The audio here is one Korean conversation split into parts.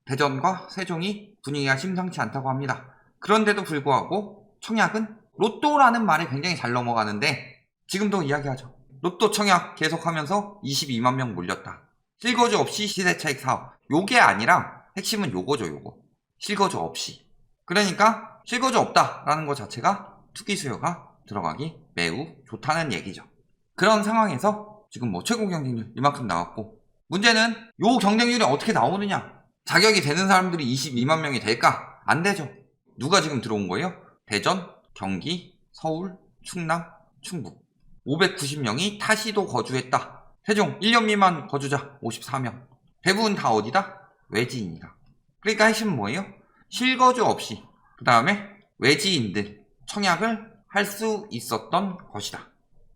대전과 세종이 분위기가 심상치 않다고 합니다. 그런데도 불구하고 청약은 로또라는 말에 굉장히 잘 넘어가는데 지금도 이야기하죠. 로또 청약 계속하면서 22만 명 몰렸다. 실거주 없이 시세차익 사업. 요게 아니라 핵심은 요거죠, 요거. 실거주 없이. 그러니까 실거주 없다라는 것 자체가 투기 수요가 들어가기 매우 좋다는 얘기죠. 그런 상황에서 지금 최고 경쟁률 이만큼 나왔고, 문제는 요 경쟁률이 어떻게 나오느냐. 자격이 되는 사람들이 22만 명이 될까? 안 되죠. 누가 지금 들어온 거예요? 대전, 경기, 서울, 충남, 충북 590명이 타시도 거주했다. 세종 1년 미만 거주자 54명. 대부분 다 어디다? 외지인이다. 그러니까 핵심은 뭐예요? 실거주 없이 그 다음에 외지인들 청약을 할 수 있었던 것이다.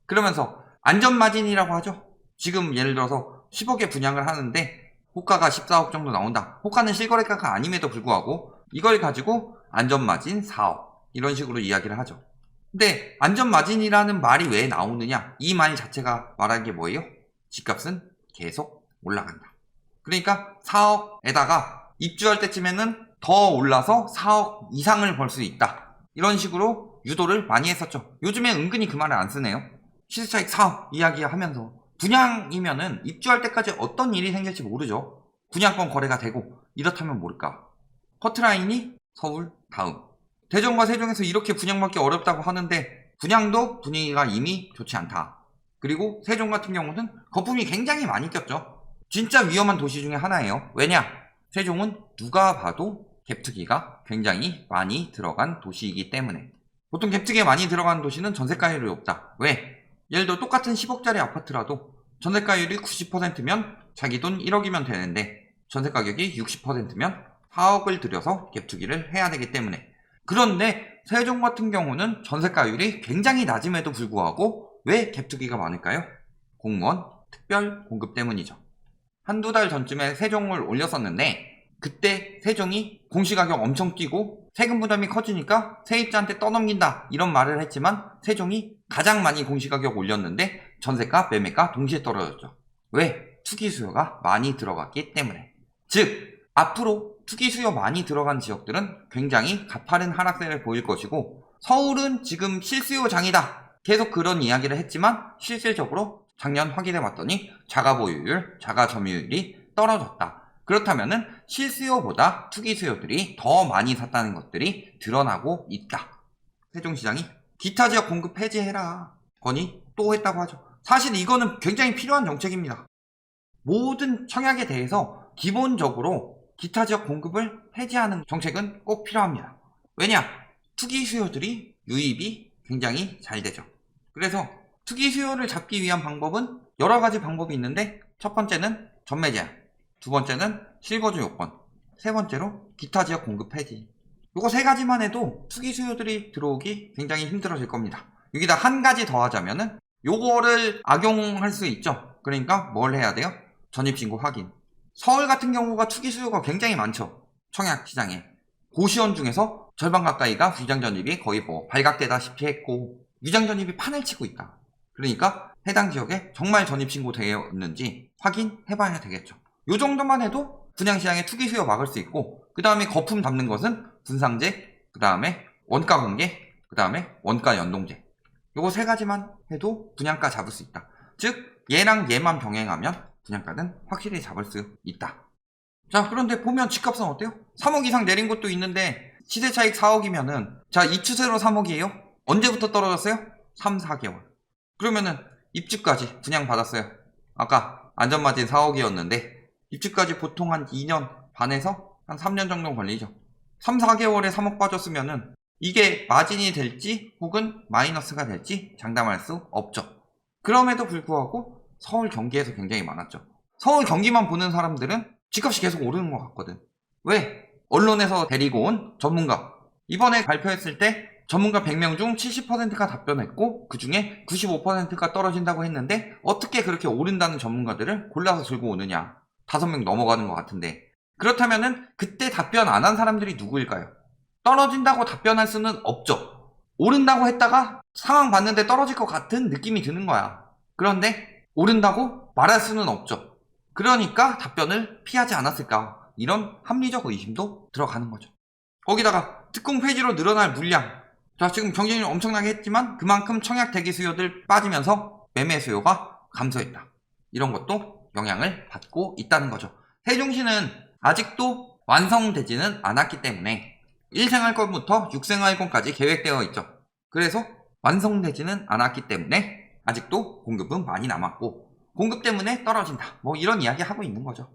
그러면서 안전마진이라고 하죠. 지금 예를 들어서 10억에 분양을 하는데 호가가 14억 정도 나온다. 호가는 실거래가가 아님에도 불구하고 이걸 가지고 안전마진 4억 이런 식으로 이야기를 하죠. 근데 안전마진이라는 말이 왜 나오느냐? 이 말 자체가 말하는 게 뭐예요? 집값은 계속 올라간다. 그러니까 4억에다가 입주할 때쯤에는 더 올라서 4억 이상을 벌 수 있다. 이런 식으로 유도를 많이 했었죠. 요즘에 은근히 그 말을 안 쓰네요. 시세차익 4억 이야기하면서 분양이면은 입주할 때까지 어떤 일이 생길지 모르죠. 분양권 거래가 되고 이렇다면 모를까. 커트라인이 서울 다음. 대전과 세종에서 이렇게 분양받기 어렵다고 하는데 분양도 분위기가 이미 좋지 않다. 그리고 세종 같은 경우는 거품이 굉장히 많이 꼈죠. 진짜 위험한 도시 중에 하나예요. 왜냐? 세종은 누가 봐도 갭투기가 굉장히 많이 들어간 도시이기 때문에. 보통 갭투기가 많이 들어간 도시는 전세가율이 높다. 왜? 예를 들어 똑같은 10억짜리 아파트라도 전세가율이 90%면 자기 돈 1억이면 되는데 전세가격이 60%면 4억을 들여서 갭투기를 해야 되기 때문에. 그런데 세종 같은 경우는 전세가율이 굉장히 낮음에도 불구하고 왜 갭투기가 많을까요? 공무원 특별 공급 때문이죠. 한두 달 전쯤에 세종을 올렸었는데 그때 세종이 공시가격 엄청 뛰고 세금 부담이 커지니까 세입자한테 떠넘긴다 이런 말을 했지만 세종이 가장 많이 공시가격 올렸는데 전세가, 매매가 동시에 떨어졌죠. 왜? 투기 수요가 많이 들어갔기 때문에. 즉 앞으로 투기 수요 많이 들어간 지역들은 굉장히 가파른 하락세를 보일 것이고 서울은 지금 실수요장이다. 계속 그런 이야기를 했지만 실질적으로 작년 확인해 봤더니 자가 보유율, 자가 점유율이 떨어졌다. 그렇다면은 실수요보다 투기 수요들이 더 많이 샀다는 것들이 드러나고 있다. 세종시장이 기타 지역 공급 폐지해라 건의 또 했다고 하죠. 사실 이거는 굉장히 필요한 정책입니다. 모든 청약에 대해서 기본적으로 기타 지역 공급을 폐지하는 정책은 꼭 필요합니다. 왜냐? 투기 수요들이 유입이 굉장히 잘 되죠. 그래서 투기 수요를 잡기 위한 방법은 여러 가지 방법이 있는데 첫 번째는 전매 제한, 두 번째는 실거주 요건, 세 번째로 기타 지역 공급 폐지. 요거 세 가지만 해도 투기 수요들이 들어오기 굉장히 힘들어질 겁니다. 여기다 한 가지 더 하자면은 요거를 악용할 수 있죠. 그러니까 뭘 해야 돼요? 전입신고 확인. 서울 같은 경우가 투기 수요가 굉장히 많죠. 청약 시장에. 고시원 중에서 절반 가까이가 위장 전입이 거의 발각되다시피 했고 위장 전입이 판을 치고 있다. 그러니까 해당 지역에 정말 전입신고 되었는지 확인해봐야 되겠죠. 요 정도만 해도 분양시장의 투기 수요 막을 수 있고 그 다음에 거품 잡는 것은 분상제, 그 다음에 원가 공개, 그 다음에 원가 연동제. 요거 세 가지만 해도 분양가 잡을 수 있다. 즉 얘랑 얘만 병행하면 분양가는 확실히 잡을 수 있다. 자, 그런데 보면 집값은 어때요? 3억 이상 내린 곳도 있는데 시세차익 4억이면은 자, 이 추세로 3억이에요? 언제부터 떨어졌어요? 3, 4개월. 그러면은 입주까지 분양받았어요. 아까 안전마진 4억이었는데 입주까지 보통 한 2년 반에서 한 3년 정도 걸리죠. 3, 4개월에 3억 빠졌으면은 이게 마진이 될지 혹은 마이너스가 될지 장담할 수 없죠. 그럼에도 불구하고 서울 경기에서 굉장히 많았죠. 서울 경기만 보는 사람들은 집값이 계속 오르는 것 같거든. 왜? 언론에서 데리고 온 전문가. 이번에 발표했을 때 전문가 100명 중 70%가 답변했고 그 중에 95%가 떨어진다고 했는데 어떻게 그렇게 오른다는 전문가들을 골라서 들고 오느냐. 5명 넘어가는 것 같은데. 그렇다면은 그때 답변 안 한 사람들이 누구일까요? 떨어진다고 답변할 수는 없죠. 오른다고 했다가 상황 봤는데 떨어질 것 같은 느낌이 드는 거야. 그런데 오른다고 말할 수는 없죠. 그러니까 답변을 피하지 않았을까. 이런 합리적 의심도 들어가는 거죠. 거기다가 특공 폐지로 늘어날 물량, 자 지금 경쟁률 엄청나게 했지만 그만큼 청약 대기 수요들 빠지면서 매매 수요가 감소했다. 이런 것도 영향을 받고 있다는 거죠. 세종시는 아직도 완성되지는 않았기 때문에 1생활권부터 6생활권까지 계획되어 있죠. 그래서 완성되지는 않았기 때문에 아직도 공급은 많이 남았고 공급 때문에 떨어진다. 뭐 이런 이야기 하고 있는 거죠.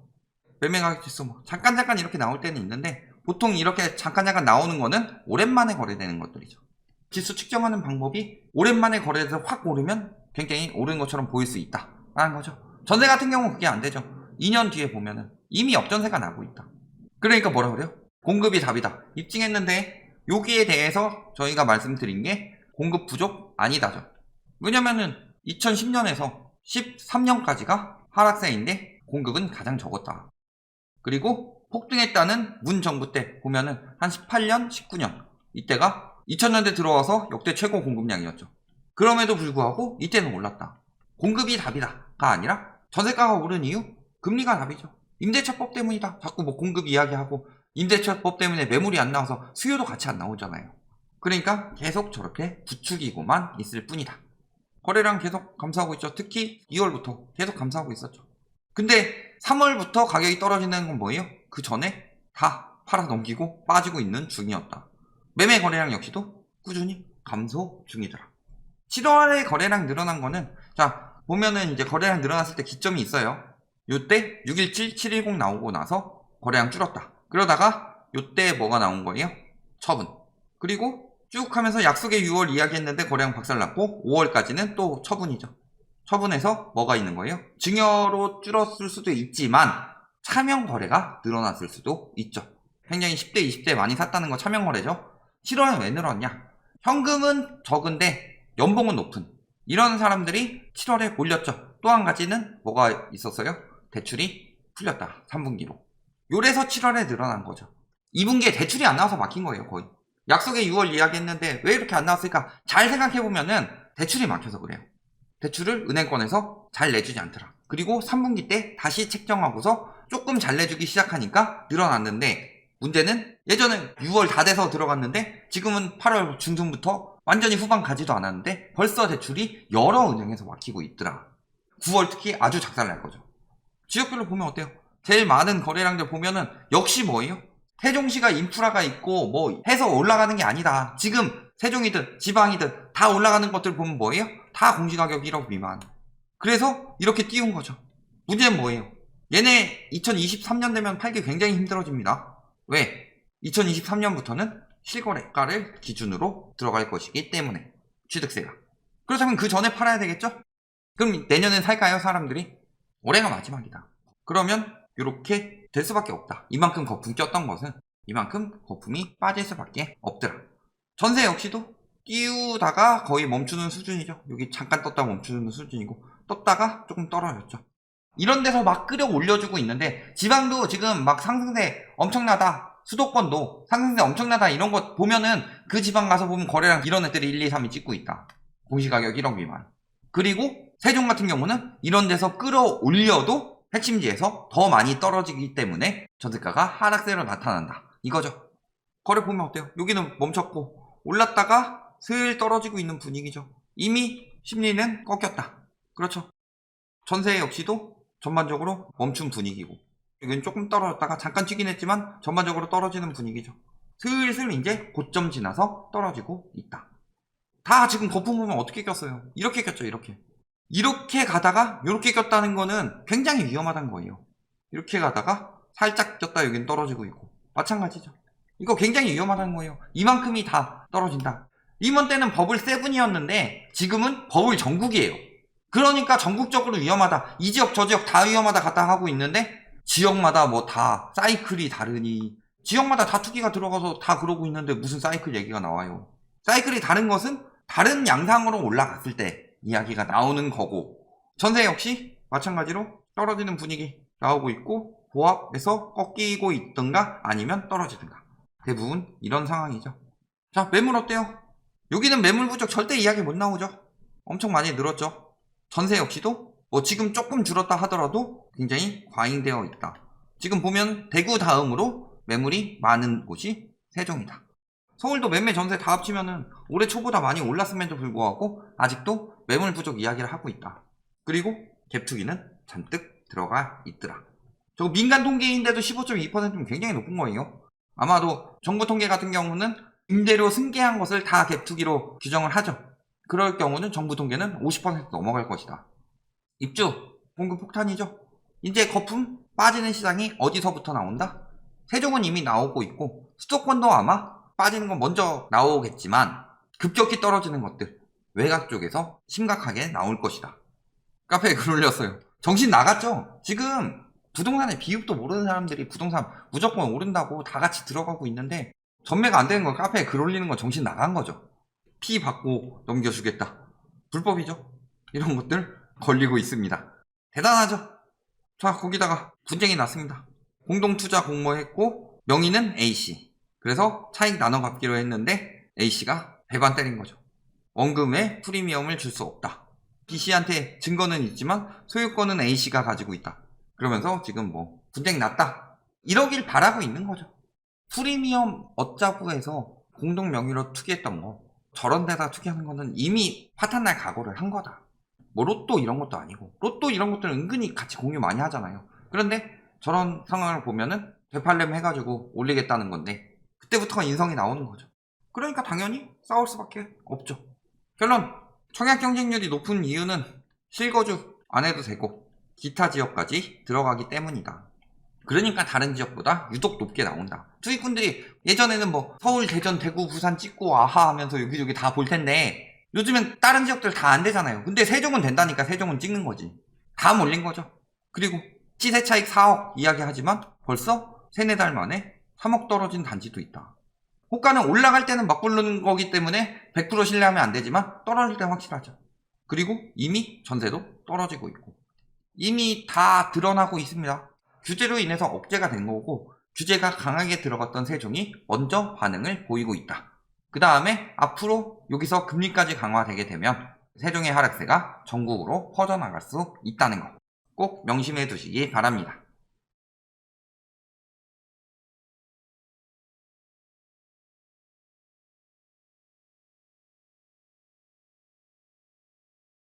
매매 가격 지수 뭐 잠깐 이렇게 나올 때는 있는데 보통 이렇게 잠깐 나오는 거는 오랜만에 거래되는 것들이죠. 지수 측정하는 방법이 오랜만에 거래돼서 확 오르면 굉장히 오른 것처럼 보일 수 있다 라는 거죠. 전세 같은 경우는 그게 안 되죠. 2년 뒤에 보면은 이미 역전세가 나고 있다. 그러니까 뭐라 그래요? 공급이 답이다. 입증했는데 여기에 대해서 저희가 말씀드린 게 공급 부족 아니다죠. 왜냐면은 2010년에서 13년까지가 하락세인데 공급은 가장 적었다. 그리고 폭등했다는 문 정부 때 보면은 한 18년, 19년 이때가 2000년대 들어와서 역대 최고 공급량이었죠. 그럼에도 불구하고 이때는 올랐다. 공급이 답이다가 아니라 전세가가 오른 이유? 금리가 답이죠. 임대차법 때문이다. 자꾸 뭐 공급 이야기하고 임대차법 때문에 매물이 안 나와서 수요도 같이 안 나오잖아요. 그러니까 계속 저렇게 부추기고만 있을 뿐이다. 거래량 계속 감소하고 있죠. 특히 2월부터 계속 감소하고 있었죠. 근데 3월부터 가격이 떨어지는 건 뭐예요? 그 전에 다 팔아 넘기고 빠지고 있는 중이었다. 매매 거래량 역시도 꾸준히 감소 중이더라. 7월에 거래량 늘어난 거는 자 보면은 이제 거래량 늘어났을 때 기점이 있어요. 요때 617, 710 나오고 나서 거래량 줄었다. 그러다가 요때 뭐가 나온 거예요? 처분. 그리고 쭉 하면서 약속의 6월 이야기했는데 거래량 박살났고 5월까지는 또 처분이죠. 처분해서 뭐가 있는 거예요? 증여로 줄었을 수도 있지만 차명 거래가 늘어났을 수도 있죠. 굉장히 10대, 20대 많이 샀다는 거 차명 거래죠. 7월은 왜 늘었냐? 현금은 적은데 연봉은 높은 이런 사람들이 7월에 몰렸죠. 또 한 가지는 뭐가 있었어요? 대출이 풀렸다. 3분기로. 요래서 7월에 늘어난 거죠. 2분기에 대출이 안 나와서 막힌 거예요. 거의. 약속의 6월 이야기했는데 왜 이렇게 안 나왔을까? 잘 생각해보면은 대출이 막혀서 그래요. 대출을 은행권에서 잘 내주지 않더라. 그리고 3분기 때 다시 책정하고서 조금 잘 내주기 시작하니까 늘어났는데 문제는 예전엔 6월 다 돼서 들어갔는데 지금은 8월 중순부터 완전히 후반 가지도 않았는데 벌써 대출이 여러 은행에서 막히고 있더라. 9월 특히 아주 작살날 거죠. 지역별로 보면 어때요? 제일 많은 거래량들 보면은 역시 뭐예요? 세종시가 인프라가 있고 뭐 해서 올라가는 게 아니다. 지금 세종이든 지방이든 다 올라가는 것들 보면 뭐예요? 다 공시가격 1억 미만. 그래서 이렇게 띄운 거죠. 문제는 뭐예요? 얘네 2023년 되면 팔기 굉장히 힘들어집니다. 왜? 2023년부터는 실거래가를 기준으로 들어갈 것이기 때문에 취득세가. 그렇다면 그 전에 팔아야 되겠죠? 그럼 내년엔 살까요 사람들이? 올해가 마지막이다. 그러면 이렇게 될 수밖에 없다. 이만큼 거품 꼈던 것은 이만큼 거품이 빠질 수밖에 없더라. 전세 역시도 띄우다가 거의 멈추는 수준이죠. 여기 잠깐 떴다가 멈추는 수준이고 떴다가 조금 떨어졌죠. 이런 데서 막 끌어올려주고 있는데 지방도 지금 막 상승세 엄청나다. 수도권도 상승세 엄청나다. 이런 거 보면은 그 지방 가서 보면 거래량 이런 애들이 1, 2, 3이 찍고 있다. 공시가격 1억 미만. 그리고 세종 같은 경우는 이런 데서 끌어올려도 핵심지에서 더 많이 떨어지기 때문에 전세가가 하락세로 나타난다. 이거죠. 거래 보면 어때요? 여기는 멈췄고 올랐다가 슬 떨어지고 있는 분위기죠. 이미 심리는 꺾였다. 그렇죠. 전세 역시도 전반적으로 멈춘 분위기고 여기는 조금 떨어졌다가 잠깐 튀긴 했지만 전반적으로 떨어지는 분위기죠. 슬슬 이제 고점 지나서 떨어지고 있다. 다 지금 거품 보면 어떻게 꼈어요? 이렇게 꼈죠. 이렇게 가다가 이렇게 꼈다는 거는 굉장히 위험하다는 거예요. 이렇게 가다가 살짝 꼈다 여기는 떨어지고 있고 마찬가지죠. 이거 굉장히 위험하다는 거예요. 이만큼이 다 떨어진다. 이번 때는 버블 7이었는데 지금은 버블 전국이에요. 그러니까 전국적으로 위험하다. 이 지역 저 지역 다 위험하다 갖다 하고 있는데 지역마다 뭐 다 사이클이 다르니 지역마다 다 투기가 들어가서 다 그러고 있는데 무슨 사이클 얘기가 나와요. 사이클이 다른 것은 다른 양상으로 올라갔을 때 이야기가 나오는 거고 전세 역시 마찬가지로 떨어지는 분위기 나오고 있고 보합에서 꺾이고 있든가 아니면 떨어지든가 대부분 이런 상황이죠. 자, 매물 어때요? 여기는 매물 부족 절대 이야기 못 나오죠. 엄청 많이 늘었죠. 전세 역시도 뭐 지금 조금 줄었다 하더라도 굉장히 과잉되어 있다. 지금 보면 대구 다음으로 매물이 많은 곳이 세종이다. 서울도 매매 전세 다 합치면은 올해 초보다 많이 올랐음에도 불구하고 아직도 매물 부족 이야기를 하고 있다. 그리고 갭투기는 잔뜩 들어가 있더라. 저거 민간 통계인데도 15.2%면 굉장히 높은 거예요. 아마도 정부 통계 같은 경우는 임대료 승계한 것을 다 갭투기로 규정을 하죠. 그럴 경우는 정부 통계는 50% 넘어갈 것이다. 입주, 공급 폭탄이죠. 이제 거품 빠지는 시장이 어디서부터 나온다? 세종은 이미 나오고 있고 수도권도 아마 빠지는 건 먼저 나오겠지만 급격히 떨어지는 것들 외곽 쪽에서 심각하게 나올 것이다. 카페에 글 올렸어요. 정신 나갔죠? 지금 부동산의 비읍도 모르는 사람들이 부동산 무조건 오른다고 다 같이 들어가고 있는데 전매가 안 되는 건 카페에 글 올리는 건 정신 나간 거죠. 피 받고 넘겨주겠다. 불법이죠. 이런 것들 걸리고 있습니다. 대단하죠? 자, 거기다가 분쟁이 났습니다. 공동투자 공모했고 명의는 A씨. 그래서 차익 나눠 갚기로 했는데 A씨가 배반 때린 거죠. 원금에 프리미엄을 줄 수 없다. B씨한테 증거는 있지만 소유권은 A씨가 가지고 있다. 그러면서 지금 뭐 분쟁이 났다. 이러길 바라고 있는 거죠. 프리미엄 얻자부에서 공동 명의로 투기했던 거 저런 데다 투기하는 거는 이미 파탄날 각오를 한 거다. 뭐 로또 이런 것도 아니고 로또 이런 것들은 은근히 같이 공유 많이 하잖아요. 그런데 저런 상황을 보면은 되팔렘 해가지고 올리겠다는 건데 그때부터가 인성이 나오는 거죠. 그러니까 당연히 싸울 수밖에 없죠. 결론, 청약 경쟁률이 높은 이유는 실거주 안 해도 되고 기타 지역까지 들어가기 때문이다. 그러니까 다른 지역보다 유독 높게 나온다. 투기꾼들이 예전에는 뭐 서울, 대전, 대구, 부산 찍고 아하 하면서 여기저기 다 볼 텐데 요즘엔 다른 지역들 다 안 되잖아요. 근데 세종은 된다니까 세종은 찍는 거지. 다 몰린 거죠. 그리고 시세 차익 4억 이야기하지만 벌써 3-4달 만에 3억 떨어진 단지도 있다. 호가는 올라갈 때는 맞부르는 거기 때문에 100% 신뢰하면 안 되지만 떨어질 때 확실하죠. 그리고 이미 전세도 떨어지고 있고 이미 다 드러나고 있습니다. 규제로 인해서 억제가 된 거고 규제가 강하게 들어갔던 세종이 먼저 반응을 보이고 있다. 그 다음에 앞으로 여기서 금리까지 강화되게 되면 세종의 하락세가 전국으로 퍼져나갈 수 있다는 거 꼭 명심해 두시기 바랍니다.